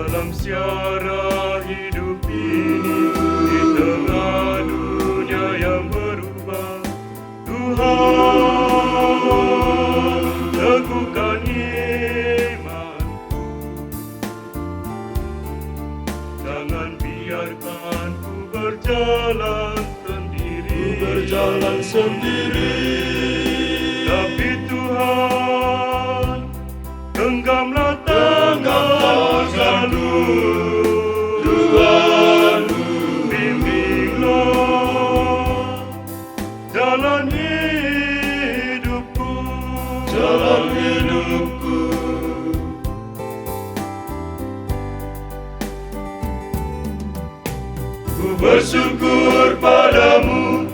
dalam siara hidup ini, di tengah dunia yang berubah. Tuhan, teguhkan imanku, jangan biarkan ku berjalan sendiri. Tapi Tuhan, genggamlah tanganmu, bimbinglah jalan hidupku. Ku bersyukur padamu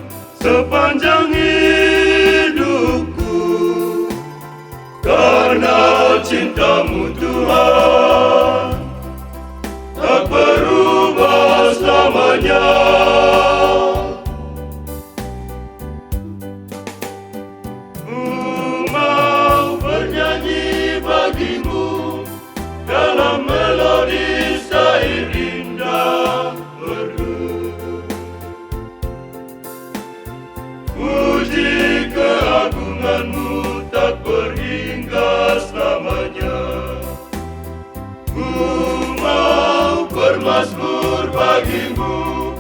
sepanjang hidupku, karena cintamu Tuhan tak berubah selamanya. Ku mau bernyanyi bagimu dalam melodi syair indah merdu. Puji keagunganmu tak berhingga selamanya. Ku mau bermazmur bagimu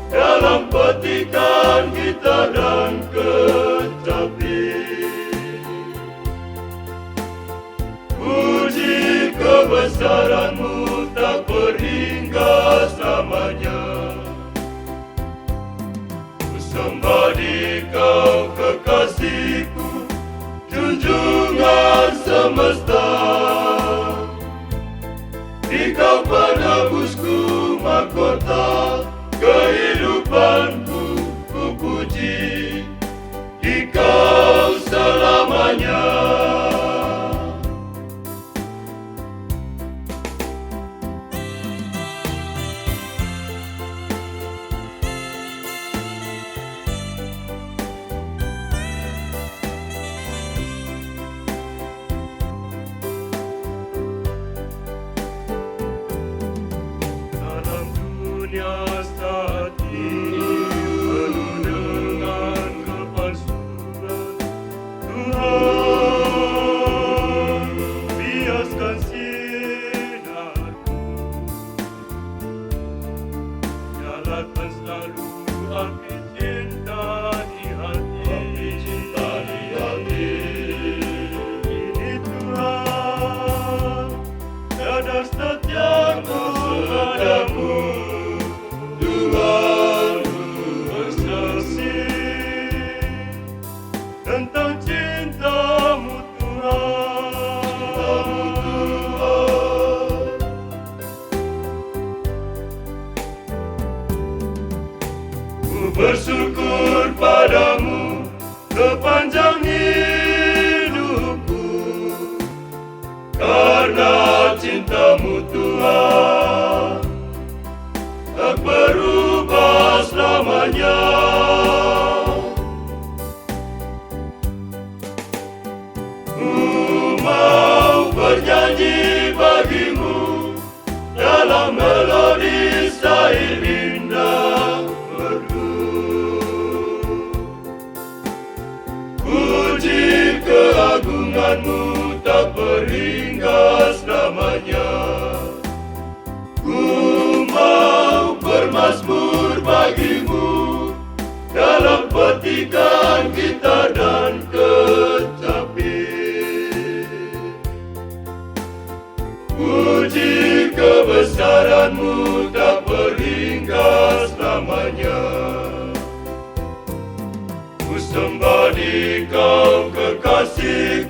dalam petikan gitar dan kecapi. Puji kebesaranmu tak berhingga selamanya. Sembah di kau kekasihku, junjungan semesta. Di kau penebusku, mahkota kehidupanku, ku puji di kau selamanya. Dunia saat ini penuh dengan kepalsuan. Tuhan, biaskan sinarku, nyalakan selalu api cinta di hati. Ini Tuhan, dadar setiaku padamu. Tentang cintamu Tuhan, ku bersyukur padamu sepanjang hidupku, karena cintamu Tuhan tak berubah selamanya. Bernyanyi bagimu dalam melodi syair indah merdu. Puji keagunganmu tak berhingga selamanya. Ku mau bermazmur bagimu dalam petikan gitar dan kecapi. Puji kebesaranmu tak berhingga selamanya. Ku sembah di kau kekasih